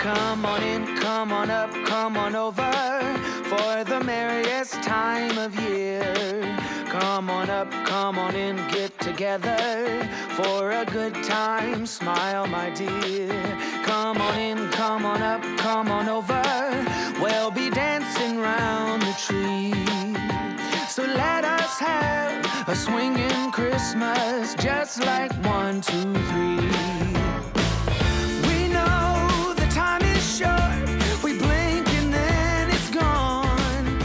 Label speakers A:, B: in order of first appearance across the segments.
A: Come on in, come on up, come on over for the merriest time of year. Come on up, come on in, get together for a good time. Smile, my dear. Come on in, come on up, come on over. We'll be dancing round the tree. So let us have a swinging Christmas, just like 1, 2, 3. We know the time is short. We blink and then it's gone.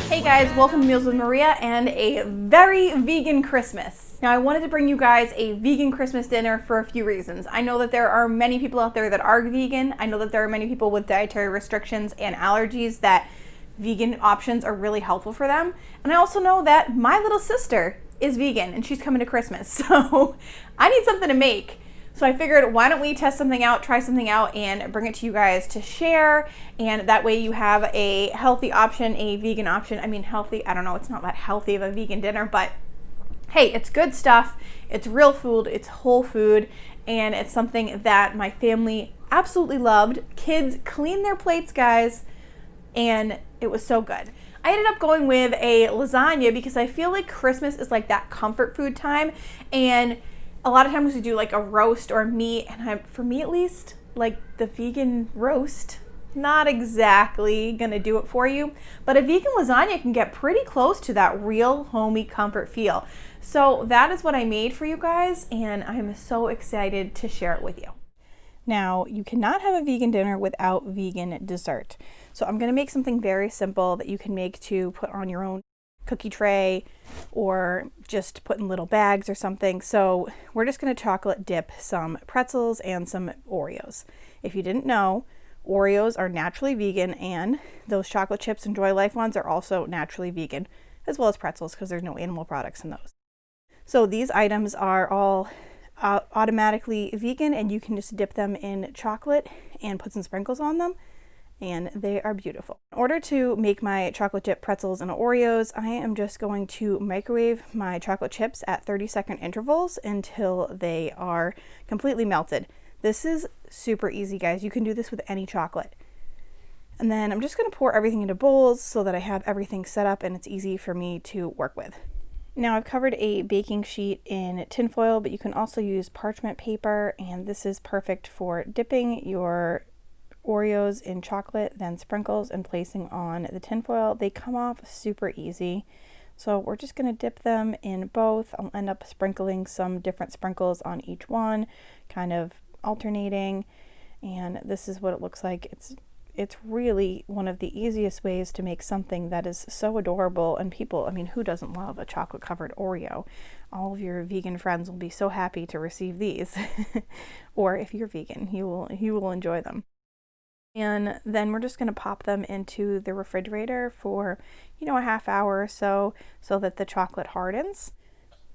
B: Hey guys, welcome to Meals with Maria and a very vegan Christmas. Now I wanted to bring you guys a vegan Christmas dinner for a few reasons. I know that there are many people out there that are vegan. I know that there are many people with dietary restrictions and allergies that vegan options are really helpful for them. And I also know that my little sister is vegan and she's coming to Christmas. So I need something to make. So I figured, why don't we test something out, try something out, and bring it to you guys to share. And that way you have a healthy option, a vegan option. I mean, healthy, I don't know, it's not that healthy of a vegan dinner, but hey, it's good stuff. It's real food, it's whole food, and it's something that my family absolutely loved. Kids clean their plates, guys, and it was so good. I ended up going with a lasagna because I feel like Christmas is like that comfort food time, and a lot of times we do like a roast or meat, and for me at least, like the vegan roast, not exactly gonna do it for you, but a vegan lasagna can get pretty close to that real homey comfort feel. So that is what I made for you guys, and I'm so excited to share it with you. Now, you cannot have a vegan dinner without vegan dessert. So I'm gonna make something very simple that you can make to put on your own cookie tray or just put in little bags or something. So we're just gonna chocolate dip some pretzels and some Oreos. If you didn't know, Oreos are naturally vegan, and those chocolate chips and Joy Life ones are also naturally vegan, as well as pretzels, because there's no animal products in those. So these items are all automatically vegan, and you can just dip them in chocolate and put some sprinkles on them, and they are beautiful. In order to make my chocolate dip pretzels and Oreos, I am just going to microwave my chocolate chips at 30-second intervals until they are completely melted. This is super easy, guys. You can do this with any chocolate. And then I'm just going to pour everything into bowls so that I have everything set up and it's easy for me to work with. Now I've covered a baking sheet in tinfoil, but you can also use parchment paper, and this is perfect for dipping your Oreos in chocolate, then sprinkles and placing on the tinfoil. They come off super easy. So we're just going to dip them in both. I'll end up sprinkling some different sprinkles on each one, kind of alternating, and this is what it looks like. It's really one of the easiest ways to make something that is so adorable, and people, I mean, who doesn't love a chocolate covered Oreo? All of your vegan friends will be so happy to receive these. Or if you're vegan, you will enjoy them. And then we're just going to pop them into the refrigerator for, a half hour or so that the chocolate hardens.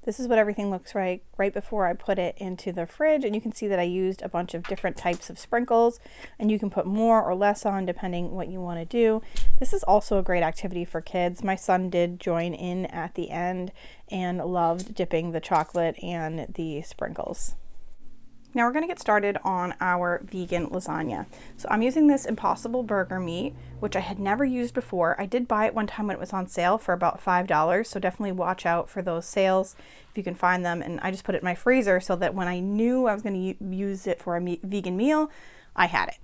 B: This is what everything looks like right before I put it into the fridge, and you can see that I used a bunch of different types of sprinkles, and you can put more or less on depending what you want to do. This is also a great activity for kids. My son did join in at the end and loved dipping the chocolate and the sprinkles. Now we're going to get started on our vegan lasagna. So I'm using this Impossible burger meat, which I had never used before. I did buy it one time when it was on sale for about $5, so definitely watch out for those sales if you can find them. And I just put it in my freezer so that when I knew I was going to use it for a vegan meal, I had it.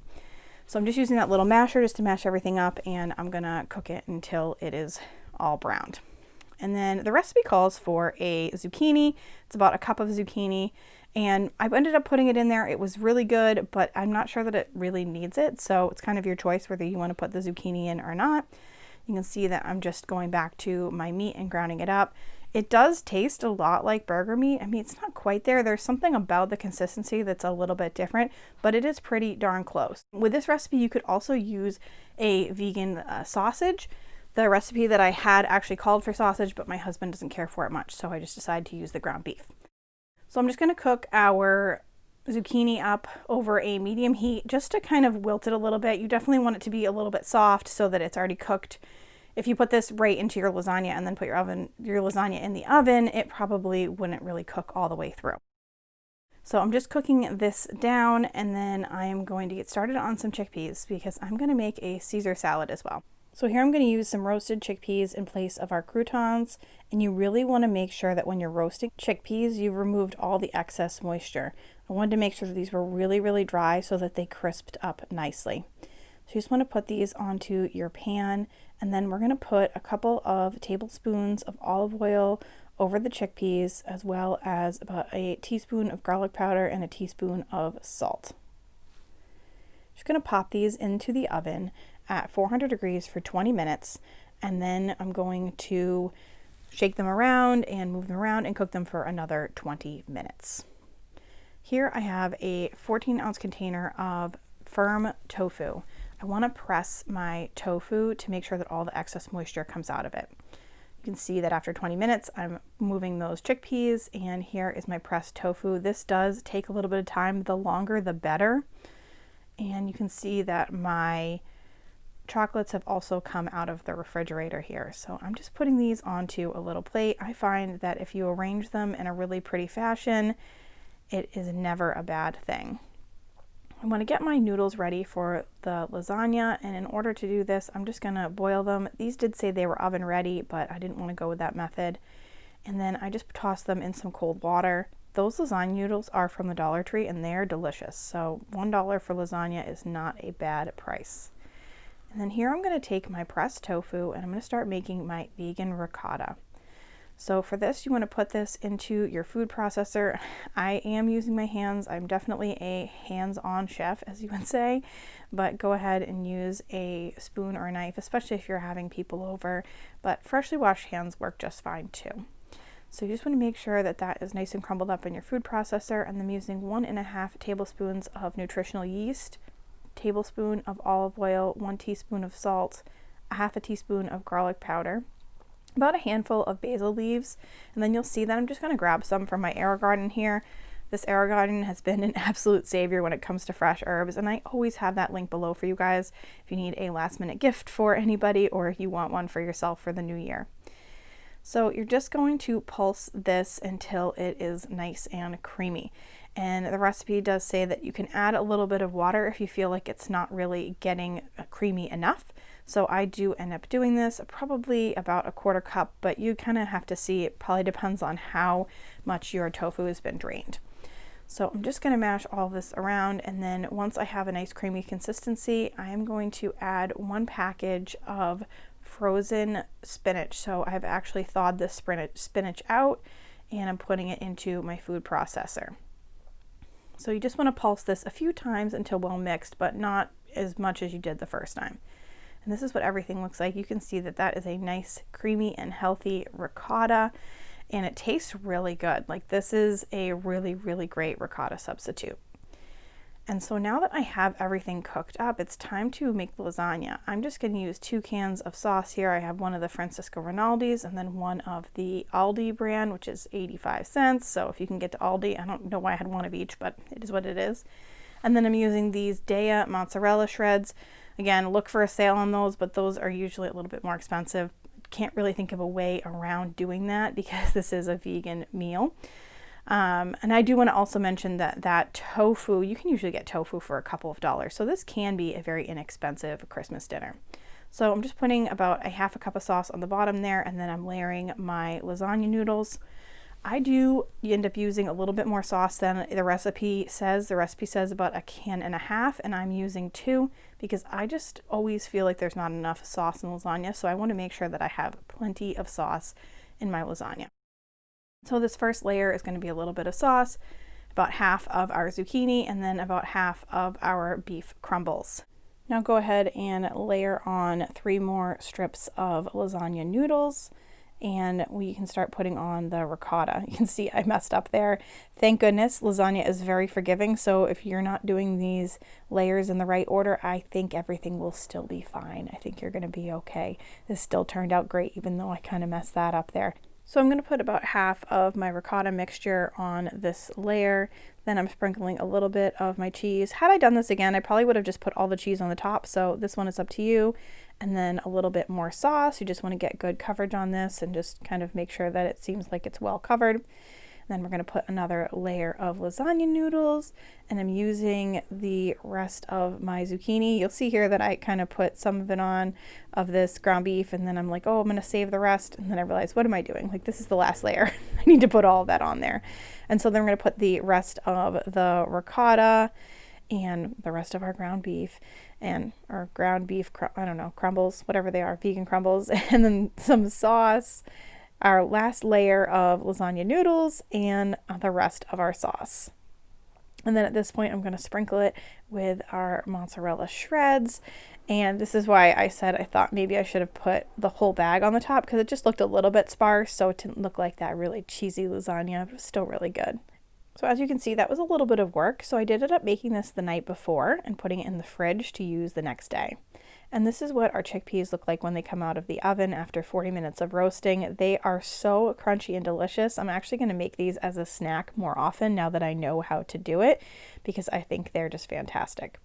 B: So I'm just using that little masher just to mash everything up, and I'm going to cook it until it is all browned. And then the recipe calls for a zucchini. It's about a cup of zucchini. And I ended up putting it in there. It was really good, but I'm not sure that it really needs it. So it's kind of your choice whether you want to put the zucchini in or not. You can see that I'm just going back to my meat and grounding it up. It does taste a lot like burger meat. I mean, it's not quite there. There's something about the consistency that's a little bit different, but it is pretty darn close. With this recipe, you could also use a vegan sausage. The recipe that I had actually called for sausage, but my husband doesn't care for it much, so I just decided to use the ground beef. So I'm just going to cook our zucchini up over a medium heat just to kind of wilt it a little bit. You definitely want it to be a little bit soft so that it's already cooked. If you put this right into your lasagna and then put your lasagna in the oven, it probably wouldn't really cook all the way through. So I'm just cooking this down, and then I am going to get started on some chickpeas because I'm going to make a Caesar salad as well. So here I'm going to use some roasted chickpeas in place of our croutons, and you really want to make sure that when you're roasting chickpeas, you've removed all the excess moisture. I wanted to make sure that these were really, really dry so that they crisped up nicely. So you just want to put these onto your pan, and then we're going to put a couple of tablespoons of olive oil over the chickpeas, as well as about a teaspoon of garlic powder and a teaspoon of salt. Just going to pop these into the oven at 400 degrees for 20 minutes, and then I'm going to shake them around and move them around and cook them for another 20 minutes. Here I have a 14-ounce container of firm tofu. I want to press my tofu to make sure that all the excess moisture comes out of it. You can see that after 20 minutes I'm moving those chickpeas, and here is my pressed tofu. This does take a little bit of time. The longer the better. And you can see that my chocolates have also come out of the refrigerator here. So I'm just putting these onto a little plate. I find that if you arrange them in a really pretty fashion, it is never a bad thing. I want to get my noodles ready for the lasagna, and in order to do this, I'm just going to boil them. These did say they were oven ready, but I didn't want to go with that method. And then I just toss them in some cold water. Those lasagna noodles are from the Dollar Tree, and they're delicious. So $1 for lasagna is not a bad price. And then here I'm going to take my pressed tofu, and I'm going to start making my vegan ricotta. So for this, you want to put this into your food processor. I am using my hands. I'm definitely a hands-on chef, as you would say, but go ahead and use a spoon or a knife, especially if you're having people over, but freshly washed hands work just fine too. So you just want to make sure that that is nice and crumbled up in your food processor, and I'm using 1.5 tablespoons of nutritional yeast, tablespoon of olive oil, 1 teaspoon of salt, a half a teaspoon of garlic powder, about a handful of basil leaves, and then you'll see that I'm just going to grab some from my AeroGarden here. This AeroGarden has been an absolute savior when it comes to fresh herbs, and I always have that link below for you guys if you need a last minute gift for anybody or if you want one for yourself for the new year. So you're just going to pulse this until it is nice and creamy. And the recipe does say that you can add a little bit of water if you feel like it's not really getting creamy enough. So I do end up doing this probably about a 1/4 cup, but you kind of have to see. It probably depends on how much your tofu has been drained. So I'm just going to mash all this around, and then once I have a nice creamy consistency, I am going to add 1 package of frozen spinach. So I've actually thawed this spinach out, and I'm putting it into my food processor. So you just want to pulse this a few times until well mixed, but not as much as you did the first time. And this is what everything looks like. You can see that that is a nice, creamy and healthy ricotta, and it tastes really good. Like, this is a really, really great ricotta substitute. And so now that I have everything cooked up, it's time to make the lasagna. I'm just going to use 2 cans of sauce here. I have one of the Francisco Rinaldi's and then one of the Aldi brand, which is 85 cents. So if you can get to Aldi, I don't know why I had one of each, but it is what it is. And then I'm using these Dea mozzarella shreds. Again, look for a sale on those, but those are usually a little bit more expensive. Can't really think of a way around doing that because this is a vegan meal. And I do want to also mention that tofu, you can usually get tofu for a couple of dollars. So this can be a very inexpensive Christmas dinner. So I'm just putting about a half a cup of sauce on the bottom there, and then I'm layering my lasagna noodles. I do end up using a little bit more sauce than the recipe says. The recipe says about 1.5 cans, and I'm using 2 because I just always feel like there's not enough sauce in lasagna. So I want to make sure that I have plenty of sauce in my lasagna. So this first layer is going to be a little bit of sauce, about half of our zucchini, and then about half of our beef crumbles. Now go ahead and layer on 3 more strips of lasagna noodles, and we can start putting on the ricotta. You can see I messed up there. Thank goodness lasagna is very forgiving, so if you're not doing these layers in the right order, I think everything will still be fine. I think you're going to be okay. This still turned out great, even though I kind of messed that up there. So I'm going to put about half of my ricotta mixture on this layer. Then I'm sprinkling a little bit of my cheese. Had I done this again, I probably would have just put all the cheese on the top. So this one is up to you. And then a little bit more sauce. You just want to get good coverage on this and just kind of make sure that it seems like it's well covered. then we're going to put another layer of lasagna noodles, and I'm using the rest of my zucchini. You'll see here that I kind of put some of it on of this ground beef, and then I'm like, oh, I'm going to save the rest. And then I realized, what am I doing? Like, this is the last layer. I need to put all of that on there. And so then we're going to put the rest of the ricotta and the rest of our ground beef and our ground beef, I don't know, crumbles, whatever they are, vegan crumbles, and then some sauce, our last layer of lasagna noodles, and the rest of our sauce. And then at this point, I'm going to sprinkle it with our mozzarella shreds. And this is why I said I thought maybe I should have put the whole bag on the top, because it just looked a little bit sparse, so it didn't look like that really cheesy lasagna, but it was still really good. So as you can see, that was a little bit of work. So I did end up making this the night before and putting it in the fridge to use the next day. And this is what our chickpeas look like when they come out of the oven after 40 minutes of roasting. They are so crunchy and delicious. I'm actually going to make these as a snack more often now that I know how to do it, because I think they're just fantastic.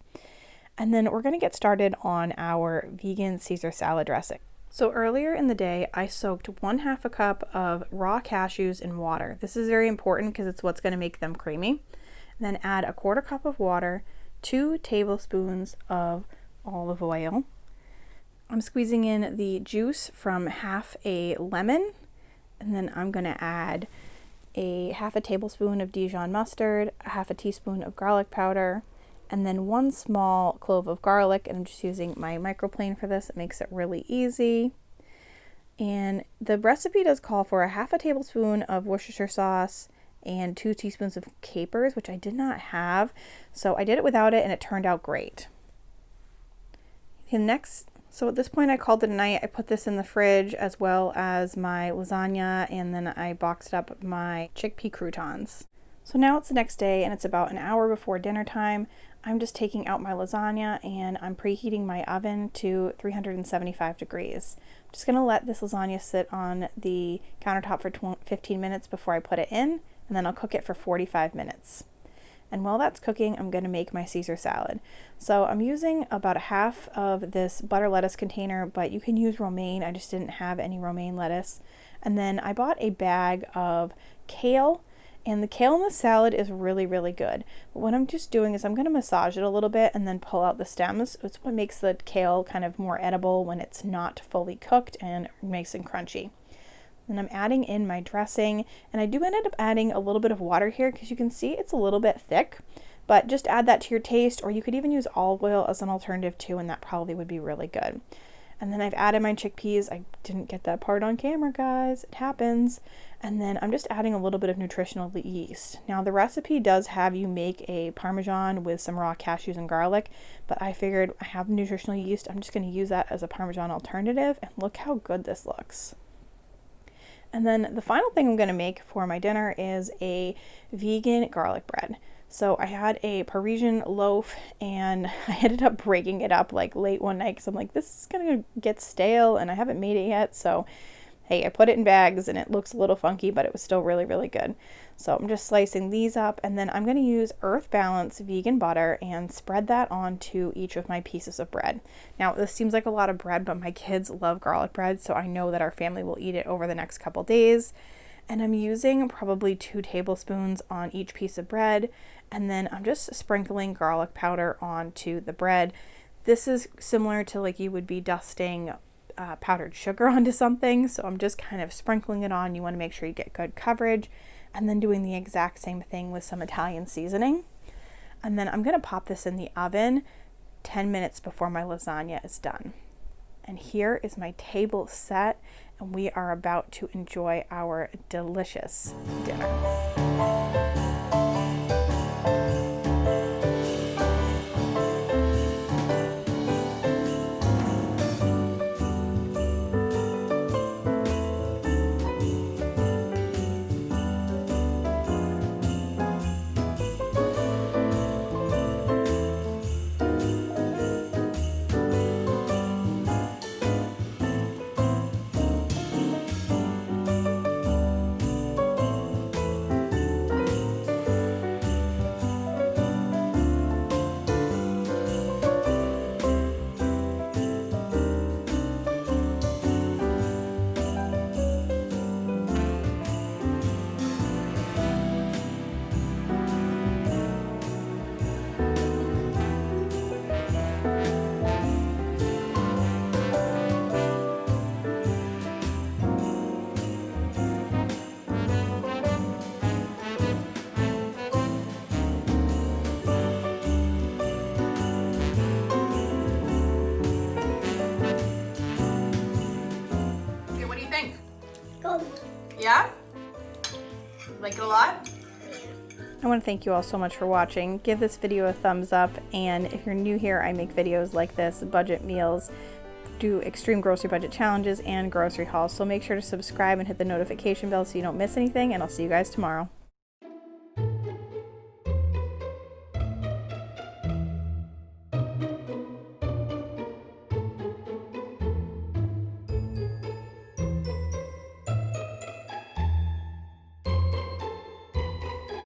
B: And then we're going to get started on our vegan Caesar salad dressing. So earlier in the day, I soaked 1/2 cup of raw cashews in water. This is very important because it's what's going to make them creamy. Then add 1/4 cup of water, 2 tablespoons of olive oil. I'm squeezing in the juice from half a lemon, and then I'm going to add a 1/2 tablespoon of Dijon mustard, 1/2 teaspoon of garlic powder, and then 1 small clove of garlic, and I'm just using my microplane for this. It makes it really easy. And the recipe does call for 1/2 tablespoon of Worcestershire sauce and 2 teaspoons of capers, which I did not have, so I did it without it and it turned out great. So at this point I called it a night. I put this in the fridge as well as my lasagna, and then I boxed up my chickpea croutons. So now it's the next day and it's about an hour before dinner time. I'm just taking out my lasagna and I'm preheating my oven to 375 degrees. I'm just going to let this lasagna sit on the countertop for 15 minutes before I put it in, and then I'll cook it for 45 minutes. And while that's cooking, I'm going to make my Caesar salad. So I'm using about 1/2 of this butter lettuce container, but you can use romaine. I just didn't have any romaine lettuce. And then I bought a bag of kale. And the kale in the salad is really, really good. But what I'm just doing is I'm going to massage it a little bit and then pull out the stems. It's what makes the kale kind of more edible when it's not fully cooked and nice and crunchy. And I'm adding in my dressing, and I do end up adding a little bit of water here because you can see it's a little bit thick, but just add that to your taste, or you could even use olive oil as an alternative too, and that probably would be really good. And then I've added my chickpeas. I didn't get that part on camera, guys. It happens. And then I'm just adding a little bit of nutritional yeast. Now the recipe does have you make a Parmesan with some raw cashews and garlic, but I figured I have nutritional yeast. I'm just going to use that as a Parmesan alternative, and look how good this looks. And then the final thing I'm going to make for my dinner is a vegan garlic bread. So I had a Parisian loaf and I ended up breaking it up like late one night because I'm like, this is going to get stale and I haven't made it yet. So hey, I put it in bags and it looks a little funky, but it was still really, really good. So I'm just slicing these up, and then I'm going to use Earth Balance vegan butter and spread that onto each of my pieces of bread. Now this seems like a lot of bread, but my kids love garlic bread, so I know that our family will eat it over the next couple days. And I'm using probably 2 tablespoons on each piece of bread, and then I'm just sprinkling garlic powder onto the bread. This is similar to like you would be dusting powdered sugar onto something, so I'm just kind of sprinkling it on. You want to make sure you get good coverage, and then doing the exact same thing with some Italian seasoning. And then I'm going to pop this in the oven 10 minutes before my lasagna is done. And here is my table set, and we are about to enjoy our delicious dinner. Like it a lot? I want to thank you all so much for watching. Give this video a thumbs up, and if you're new here, I make videos like this, budget meals, do extreme grocery budget challenges, and grocery hauls. So make sure to subscribe and hit the notification bell so you don't miss anything, and I'll see you guys tomorrow.